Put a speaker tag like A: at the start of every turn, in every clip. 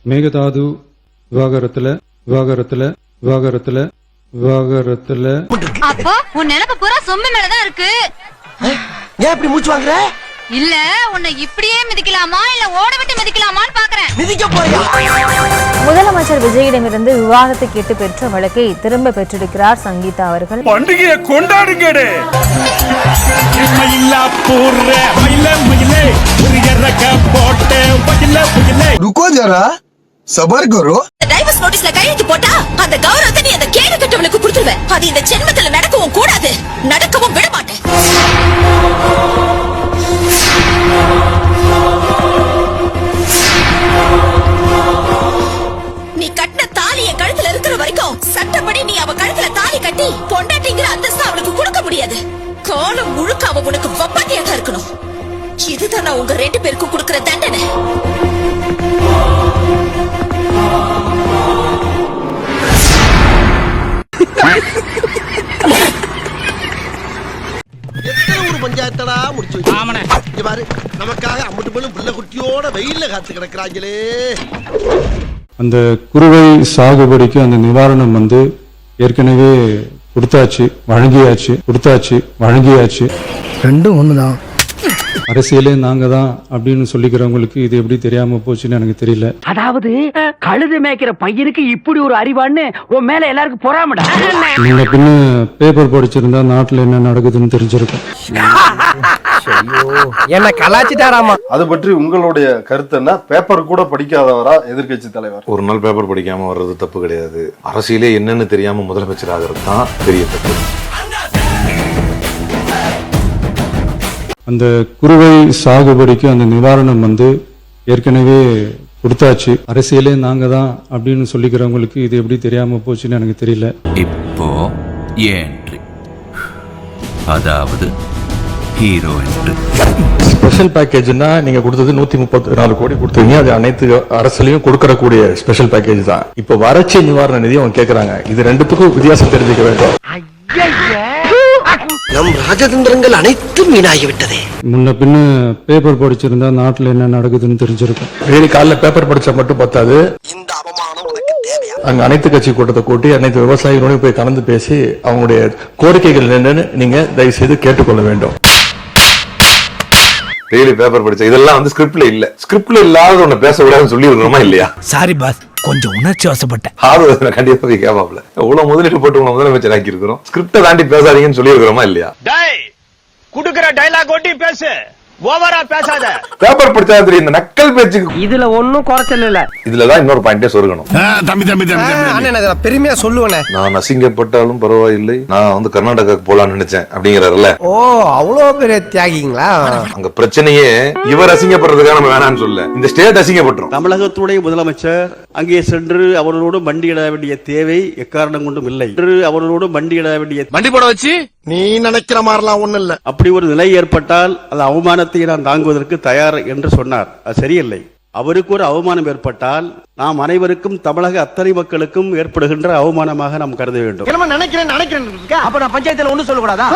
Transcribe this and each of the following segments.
A: மேகதாது விவாகரத்துல
B: அப்போ உன் நினைப்பு பூரா சொம்பு மேலதான் இருக்கு.
C: ஏன் இப்படி மூச்சு வாங்குற?
B: இல்ல உன்னை இப்படியே மிதிக்கலாமா இல்ல ஓட விட்டு மிதிக்கலாமான்னு பாக்குறேன்.
C: மிதிக்க போறியா?
D: முதலமைச்சர் விஜயிடமிருந்து விவாதத்தை கேட்டு பெற்ற வழக்கை திரும்ப பெற்றிருக்கிறார் சங்கீதா அவர்கள்.
E: பண்டிகையை கொண்டாடுங்கடே.
C: रुको जरा सबर करो.
F: டைவர்ஸ் நோட்டீஸ்ல கையெழுத்து போட்டா அந்த கௌரவத்தை நீ அந்த கேடு கட்டவளுக்கு கொடுத்துருவ. அது இந்த ஜென்மத்துல நடக்கவும் கூடாது, நடக்கவும் விட மாட்டேன். நீ கட்டின தாலி என் கழுத்துல இருக்கிற வரைக்கும் சட்டப்படி நீ அவ கழுத்துல தாலி கட்டி பொண்டாட்டிங்கிற அந்தஸ்து அவளுக்கு கொடுக்க முடியாது. காலம் முழுக்க அவ உனக்கு வப்பாட்டியா தான் இருக்கணும். இதுதான் நான் உங்க 2 பேருக்கும் கொடுக்கிற தண்டனை.
C: பஞ்சாயத்தடா முடிச்சு வச்சு பாரு, நமக்காக அம்பட்டு பெண்ணும் பிள்ளை குட்டியோட வெயில்ல காத்து கிடக்குறாங்களே.
A: அந்த குறுவை சாகுபடிக்கு அந்த நிவாரணம் ஏற்கனவே கொடுத்தாச்சு, வழங்கியாச்சு.
G: ரெண்டும் ஒண்ணுதான்.
A: அரசியலே நாங்க தான் அப்படின்னு சொல்லிக்கிறவங்களுக்கு இது எப்படி தெரியாம போச்சுன்னு எனக்கு தெரியல.
H: அதாவது கழுது மேய்க்கிற பையனுக்கு இப்படி ஒரு அறிவான்னு உன் மேல எல்லாருக்கும் பொறாமடா.
A: நீங்க பின்ன பேப்பர் படிச்சிருந்தா நாட்டுல என்ன நடக்குதுன்னு தெரிஞ்சிருக்கும்.
G: என்ன கலாச்சிட்டாராமா?
I: அது பற்றி உங்களுடைய கருத்து என்ன? பேப்பர் கூட படிக்காதவரா எதிர்கட்சி தலைவர்?
J: ஒரு நாள் பேப்பர் படிக்காம வர்றது தப்பு கிடையாது. அரசியலே என்னன்னு தெரியாம முதலமைச்சர் ஆகிறது தான் பெரிய தப்பு.
A: அந்த குறுவை சாகுபடிக்கு அந்த நிவாரணம் ஏற்கனவே கொடுத்தாச்சு, அரசியலே நாங்க தான் அப்படின்னு சொல்லிக்கிறவங்களுக்கு இது எப்படி தெரியாம போச்சுன்னு எனக்கு தெரியல.
E: இப்போ ஏன்ட்ரி, அதாவது ஹீரோ என்ட்ரி.
I: ஸ்பெஷல் பேக்கேஜ்னா நீங்க கொடுத்தது 134 கோடி கொடுத்தீங்க. அது அனைத்து அரசுலயும் கொடுக்கறக்கூடிய ஸ்பெஷல் பேக்கேஜ் தான். இப்ப வறட்சி நிவாரண நிதி அவங்க கேக்குறாங்க. இது ரெண்டுத்துக்கும் வித்தியாசம் தெரிஞ்சுக்க வேண்டும்.
C: நம் ராஜதந்திரங்கள் அனைத்தும் வீணாகிவிட்டதே.
A: முன்ன பின்ன பேப்பர் படிச்சிருந்தா நாட்டுல என்ன நடக்குதுன்னு தெரிஞ்சிருக்கும்.
I: டெய்லி காலைல பேப்பர் படிச்சா மட்டும் பத்தாது.
C: இந்த அவமானம் உனக்கு தேவையா?
I: அங்க அனைத்து கட்சி கூட்டத்தை கூட்டி அனைத்து விவசாயிகளோட போய் கலந்து பேசி அவங்களுடைய கோரிக்கைகள் என்னன்னு நீங்க தயவு செய்து கேட்டுக்கொள்ள வேண்டும்.
J: டெய்லி பேப்பர் படிச்சா இதெல்லாம் ஸ்கிரிப்ட்ல இல்ல. ஸ்கிரிப்ட்ல இல்லாத ஒண்ணு பேச விடாதுன்னு சொல்லி இருக்கணுமா இல்லையா?
G: சாரி பாஸ், கொஞ்சம் உணர்ச்சி வசப்பட்டேன்.
J: ஆர்வம் கண்டிப்பா போய் கேட்பாப்ல. இவ்வளவு முதலீடு போட்டு உங்களை முதலமைச்சர் ஆக்கி இருக்கிறோம், ஸ்கிரிப்டை தாண்டி பேசாதீங்கன்னு சொல்லி இருக்கிறோமா இல்லையா?
E: குடுக்கிற டைலாக் ஒட்டி பேசு, ஓவரா பேசாத.
J: பேப்பர் படிச்சா தெரியும் இந்த நக்கல் பேச்சுக்கு.
H: இதுல ஒன்னும் குறைச்சல் இல்ல.
J: இதுலதான் இன்னொரு பாயிண்டே சொருகணும்.
G: பெருமையா சொல்லுவேனே.
J: நான் அசிங்கப்பட்டாலும் பரவாயில்லை, நான் கர்நாடகாக்கு போலான்னு நினைச்சேன் அப்படிங்கிறாருல்ல.
G: ஓ, அவ்வளவு பெரிய தியாகிங்களா?
J: அங்க பிரச்சனையே இவர் அசிங்கப்படுறதுக்காக நம்ம வேணாம்னு சொல்ல, இந்த ஸ்டேட் அசிங்கப்பட்டுரும்.
K: தமிழகத்துடைய முதலமைச்சர் அங்கே சென்று அவர்களோடு மண்டியிட வேண்டிய தேவை எக்காரணம் கொண்டும் இல்லை. அவர்களோடு மண்டியிட வேண்டிய
E: மண்டி போட வச்சு
C: நீ நினைக்கிற மாதிரிலாம் ஒண்ணு இல்ல.
K: அப்படி ஒரு நிலை ஏற்பட்டால் அது அவமானத்தை நான் தாங்குவதற்கு தயார் என்று சொன்னார். அது சரியில்லை. அவருக்கு ஒரு அவமானம் ஏற்பட்டால் நாம் அனைவருக்கும், தமிழக அத்தனை மக்களுக்கும் ஏற்படுகின்ற அவமானமாக நாம் கருத வேண்டும்.
C: நினைக்கிறேன்
H: அப்ப நான் பஞ்சாயத்துல ஒண்ணும் சொல்லக்கூடாதா?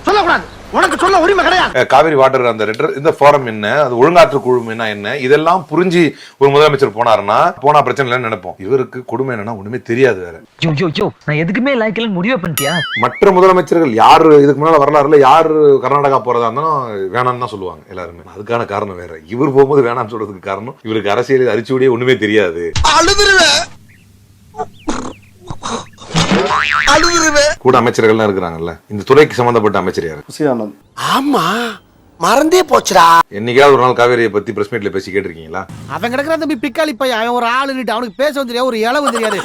C: சொல்லக்கூடாது. உனக்கு சொல்ல உரிமை கிடையாது.
J: காவிரி வாட்டர் அந்த இந்த ஃபாரம் என்ன, அது ஒழுங்காற்று குழு என்ன, இதெல்லாம் புரிஞ்சு ஒரு முதலமைச்சர் போனா பிரச்சனை இல்லைன்னு நினைப்போம். இவருக்கு கொடுமை என்னன்னா ஒண்ணுமே தெரியாது. வேற
H: நான் எதுக்குமே லாய்க்கலன்னு முடிவே பண்ணிட்டியா?
J: மற்ற முதலமைச்சர்கள் யாரு இதுக்கு முன்னால வரலாறுல யாரு கர்நாடகா போறதா இருந்தாலும் வேணாம்னு தான் சொல்லுவாங்க எல்லாருமே. அதுக்கான காரணம் வேற. இவர் போகும்போது வேணாம்னு சொல்றதுக்கு காரணம் இவருக்கு அரசியல் அரிச்சுடியே ஒண்ணுமே தெரியாது. கூட அமைச்சர்கள் இருக்கிறாங்கல்ல, இந்த துறைக்கு சம்பந்தப்பட்ட அமைச்சர் யாரு?
C: ஆமா, மறந்தே போச்சுடா.
J: என்னைக்காவது ஒரு நாள் காவேரியை பத்தி பிரஸ் மீட்ல பேசி கேட்டிருக்கீங்களா?
G: அவன் கிடக்குற தம்பி பிக்காளி பையன், அவன் ஒரு ஆளு நிட்டு அவனுக்கு பேச தெரியாது, ஒரு இளவு தெரியாது.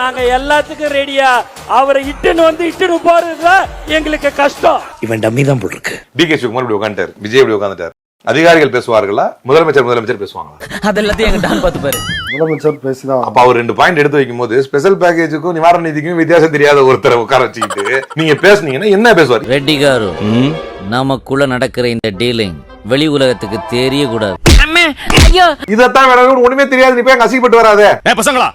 H: நாங்க எல்லாத்துக்கும் ரெடியா. அவரை இட்டுன்னு போறது எங்களுக்கு கஷ்டம்.
G: இவன் டம்மி தான் போட்டுருக்கு.
J: டி.கே. சிவகுமார் இப்படி உட்காந்துட்டார், விஜய் இப்படி உட்காந்துட்டார். அதிகாரிகள் பேசுவார்களா, முதலமைச்சர் பேசுவாங்களா?
H: அதெல்லாத்தையும் எங்க டான் பார்த்து பாரு.
I: முதலமைச்சர் பேசிதான்.
J: அப்ப அவர் 2 பாயிண்ட் எடுத்து வைக்கும் போது ஸ்பெஷல் பேக்கேஜுக்கும் நிவாரண நிதிக்கும் வித்தியாசம் தெரியாத ஒருத்தரை உட்கார வச்சுக்கிட்டு நீங்க பேசுனீங்கன்னா என்ன பேசுவார்?
L: ரெட்டிகாரு, நமக்குள்ள நடக்கிற இந்த டீலிங் வெளி உலகத்துக்கு தெரிய கூடாது.
J: இதத்தான் வேணும், ஒண்ணுமே தெரியாது, நீ போய் அசிங்கப்பட்டு வராதே.
E: பசங்களா,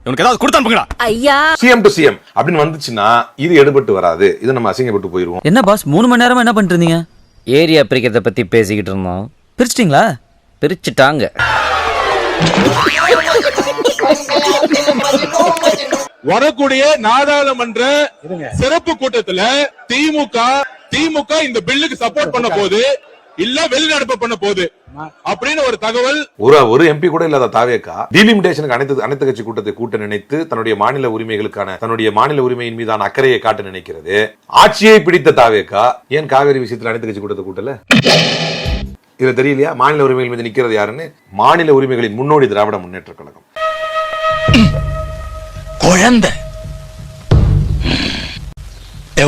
E: உனக்கு ஏதாவது கொடுத்தானுங்களா?
F: ஐயா,
J: சிஎம் டு சிஎம் அப்படின்னு வந்துச்சுன்னா இது எடுபட்டு வராது. இது நம்ம அசிங்கப்பட்டு போயிருவோம்.
L: என்ன பாஸ் 3 மணி நேரமா என்ன பண்ணிட்டு இருந்தீங்க? ஏரியா பிரிக்கிறத பத்தி பேசிக்கிட்டு இருந்தோம். பிரிச்சிட்டீங்களா? பிரிச்சுட்டாங்க.
E: வரக்கூடிய நாடாளுமன்ற சிறப்பு கூட்டத்துல திமுக இந்த பில்லுக்கு சப்போர்ட் பண்ண போது இல்ல வெளிநடப்பு பண்ண போகுது அப்படின்னு ஒரு தகவல்.
J: ஒரு எம்பி கூட இல்லாத தாவேகா டீலிமிட்டேஷனுக்கு அனைத்து கட்சி கூட்டத்தை கூட்ட நினைத்து தன்னுடைய மாநில உரிமைகளுக்கான தன்னுடைய மாநில உரிமையின் மீதான அக்கறையை காட்ட நினைக்கிறது. ஆட்சியை பிடித்த தாவேகா ஏன் காவேரி விஷயத்தில் அனைத்து கட்சி கூட்டத்தை கூட்டல? இதுல தெரியலையா மாநில உரிமைகள் மீது நிக்கிறது யாருன்னு? மாநில உரிமைகளின் முன்னோடி திராவிட முன்னேற்ற கழகம்.
C: குழந்தை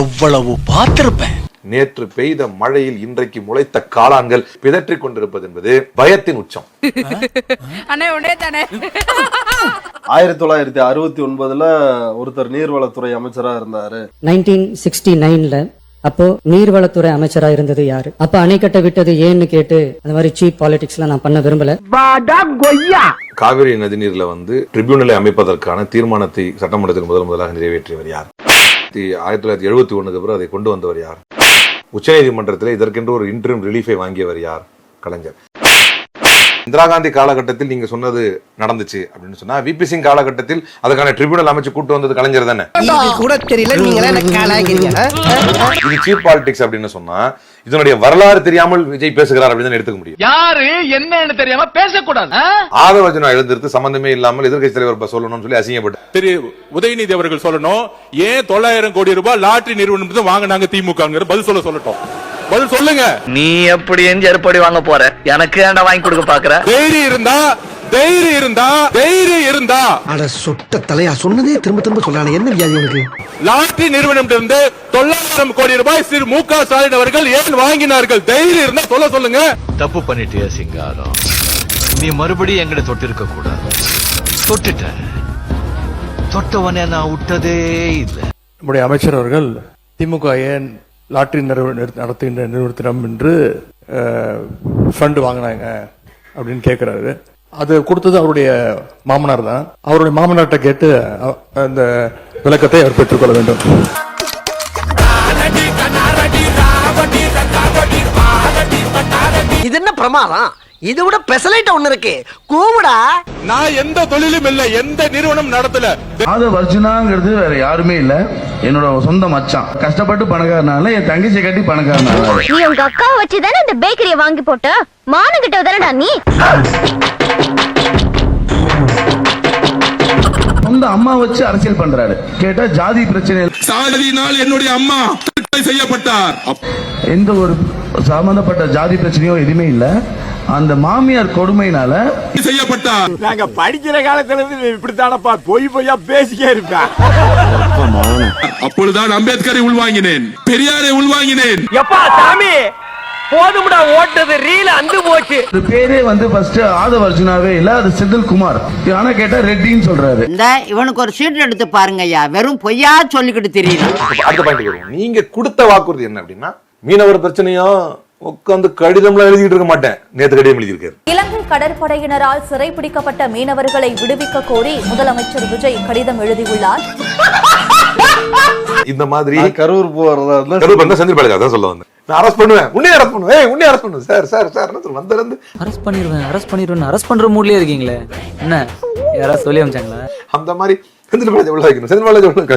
C: எவ்வளவு பார்த்திருப்பேன்.
J: நேற்று பெய்த மழையில் இன்றைக்கு முளைத்த காளான்கள் பிதற்றிக் கொண்டிருப்பது என்பது பயத்தின் உச்சம்.
G: 1969 ஒருத்தர் நீர்வளத்துறை அமைச்சரா இருந்தாரு.
H: 1969ல அப்போ நீர்வளத்துறை அமைச்சரா இருந்தது யாரு? அப்ப அணை கட்ட விட்டது ஏன்னு கேட்டு அந்த மாதிரி சீப் பாலிடிக்ஸ்லாம் நான் பண்ண விரும்பல.
J: காவிரி நதிநீர்ல ட்ரிபியூனலை அமைப்பதற்கான தீர்மானத்தை சட்டமன்றத்தில் முதலாக நிறைவேற்றியவர் யார்? 1971 அப்புறம் அதை கொண்டு வந்தவர் யார்? உச்சநீதிமன்றத்தில் இதற்கென்று ஒரு இன்டரிம் ரிலீஃபை வாங்கியவர் யார்? கலைஞர். இந்திரா காந்தி காலகட்டத்தில் நீங்க சொன்னது நடந்துச்சு அப்படின்னு சொன்னா, விபி சிங் காலகட்டத்தில் அதுக்கான ட்ரிபியூனல் அமைச்சு கூட்டு வந்தது கலைஞர் தானே?
G: கூட தெரியல,
J: இது சீப் பாலிடிக்ஸ் அப்படின்னு சொன்னா இதனுடைய வரலாறு தெரியாமல் விஜய் பேசுகிறார் அப்படின்னு எடுத்துக்க முடியும்.
E: யாரு என்னன்னு தெரியாம பேசக்கூடாது.
J: ஆதவர்ஜுனா எழுந்திருத்து சம்பந்தமே இல்லாமல் எதிர்க்கட்சி தலைவர் சொல்லணும்னு சொல்லி அசிங்கப்பட்டு
E: திரு உதயநிதி அவர்கள் சொல்லணும், ஏன் 900 கோடி ரூபாய் லாட்டரி நிறுவனம் வாங்கினாங்க திமுக? பதில் சொல்லட்டும். பதில் சொல்லுங்க.
H: நீ எப்படி எருப்படி வாங்க போற? எனக்கு ஏன்டா வாங்கி கொடுக்க பாக்குற?
E: தைரியம் இருந்தா
C: அட சொட்ட தலையா சொன்னதே திரும்ப சொல்லானே. என்ன வியாதி உனக்கு?
E: லாட்டரி நிறுவனம் 900 கோடி ரூபாய் திரு மு.க. ஸ்டாலின் அவர்கள் ஏன் வாங்கினார்கள்? தைரியம் இருந்தா சொல்லுங்க.
C: தப்பு பண்ணிட்டியா சிங்காரம்? நீ மறுபடியும் எங்கட தொட்டிருக்க கூடாது. தொட்டவனே நான் விட்டதே இல்லை.
I: நம்முடைய அமைச்சர் அவர்கள் திமுக ஏன் லாட்டரி நடத்துகின்ற நிறுவனத்திடம் என்று ஃபண்ட் வாங்கினாங்க அப்படின்னு கேட்கிறாரு. அது கொடுத்தது அவருடைய மாமனார் தான். அவருடைய மாமனார்கிட்ட கேட்டு அந்த விளக்கத்தை அவர் பெற்றுக்கொள்ள வேண்டும்.
C: இது என்ன பிரமாதம்? இது விட பெசலைட் ஒண்ணு இருக்கு. கூவுடா.
E: நான் எந்த தொழிலும் இல்ல, எந்த நிறுவனம் நடத்தல.
H: ஆதவர்ஜுனாங்கிறது வேற யாருமே இல்ல, என்னோட சொந்த மச்சான். கஷ்டப்பட்டு பணக்காரனால என் தங்கச்சி கட்டி பணக்காரனால.
B: நீ உங்க அக்கா வச்சுதானே இந்த பேக்கரியை வாங்கி போட்ட? மானகிட்ட தானடா நீ.
H: சொந்த அம்மா வச்சு அரசியல் பண்றாரு. கேட்டா ஜாதி பிரச்சனை.
E: சாதியினால் என்னுடைய அம்மா செய்யப்பட்டார்.
H: எந்த ஒரு சம்பந்தப்பட்ட ஜாதி பிரச்சனையோ எதுவுமே இல்ல. அந்த மாமியார் கொடுமையினால
E: செய்யப்பட்டார். நாங்க படிக்கிற காலத்துல இப்படித்தானப்பா பொய்யா பேசிக்கே இருப்பேன். அப்பொழுதுதான் அம்பேத்கரை உள்வாங்கினேன், பெரியாரை உள்வாங்கினேன். எப்பா சாமி போதும்டா, ஓட்டது ரீல அந்து போச்சு.
H: பேரே ஃபர்ஸ்ட் ஆதவர்ஜுனாவே இல்ல, அது செந்தில்குமார். ஆனா கேட்டா ரெட்டின்னு சொல்றாரு.
F: இந்த இவனுக்கு ஒரு சீட் எடுத்து பாருங்க ஐயா, வெறும் பொய்யா சொல்லிக்கிட்டு தெரியல.
J: அடுத்த பாயிண்ட் வருவோம். நீங்க கொடுத்த வாக்குறுதி என்ன அப்படின்னா, மீனவர் பிரச்சனையா உட்காந்து கடிதம்லாம் எழுதிட்டு இருக்க மாட்டேன். நேற்று கடிதம் எழுதியிருக்காரு.
D: இலங்கை கடற்படையினரால் சிறைப்பிடிக்கப்பட்ட மீனவர்களை விடுவிக்க கோரி முதலமைச்சர் விஜய் கடிதம் எழுதியுள்ளார்.
J: இந்த மாதிரி
G: கரூர் போறதா
J: செந்தில் பாலாஜி அதான் சொல்ல வந்தேன். நான் அரெஸ்ட் பண்ணுவேன், உன்னை அரெஸ்ட் பண்ணுவேன், உன்னை அரெஸ்ட் பண்ணுவேன் சார் சார் சார் வந்திருந்து
H: அரெஸ்ட் பண்ணிடுவேன் அரெஸ்ட் பண்ற மூட்லயே இருக்கீங்களே, என்ன யாராவது சொல்லி அமிச்சாங்களா?
J: அந்த மாதிரி செந்தில் பாலாஜி உள்ள வைக்கணும்,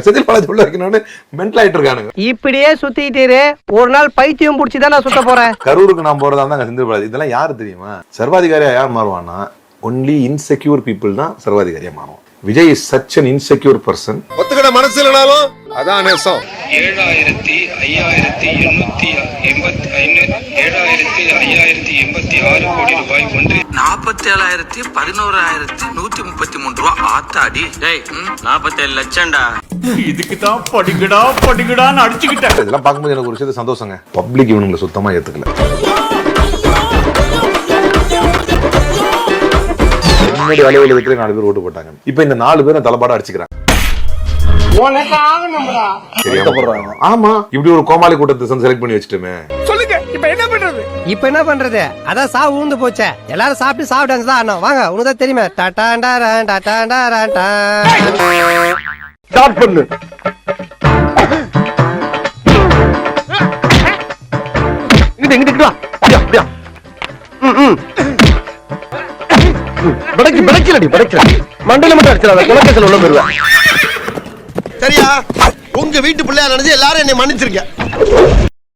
J: செந்தில் பாலாஜி உள்ள வைக்கணும்னு மென்டல் ஆயிட்டு இருக்கானுங்க.
G: இப்படியே சுத்திட்டு ஒரு நாள் பைத்தியம் புடிச்சுதான் நான் சுத்த போறேன்.
J: கரூருக்கு நான் போறதா இருந்தா செந்தில் பாலாஜி. இதெல்லாம் யாரு தெரியுமா? சர்வாதிகாரியா யார் மாறுவான்னா, ஒன்லி இன்செக்யூர் பீப்புள் தான் சர்வாதிகாரியா மாறும். Vijay is such an insecure person.
C: ஒத்துக்கிட மனசு இல்லனாலும் அதான் நேசம்.
M: 7,586 கோடி ரூபாய் ஒன்று 47,11,133 ரூபாய் ஆத்தாடி. 47 லட்சம்டா.
E: இதுக்கு தான் படிக்கடான்னு அடிச்சுக்கிட்டேன்.
J: இதெல்லாம் பார்க்கும்போது எனக்கு ஒரு விஷயத்து சந்தோஷங்க. பப்ளிக் இவனுங்களை சுத்தமா ஏத்துக்கல. முன்னாடி அலுவலகத்துல 4 பேர் ஓட்டு போட்டாங்க. இப்ப இந்த 4 பேரும் தலைப்பாட அடிச்சுக்கிறாங்க. ஆமா, இப்படி ஒரு கோமாளி கூட்டத்தை செலக்ட் பண்ணி வச்சுட்டுமே.
C: சொல்லுங்க, இப்ப என்ன பண்றது? அதான் சாவு ஊந்து போச்சே. எல்லாரும் சாப்பிட்டு சாப்பிட்டாங்க தான். வாங்க, உனக்கு தான் தெரியுமே.
E: ஸ்டார்ட் பண்ணு.
C: இங்கிட்டு வா. அப்படியா படைக்கலடி மண்டையில மட்டும் அடிச்சிடாத, குலக்கேசல் உள்ள போயிருவேன். சரியா? உங்க வீட்டு பிள்ளையா நினைச்சு எல்லாரும் என்னை மன்னிச்சிருக்க.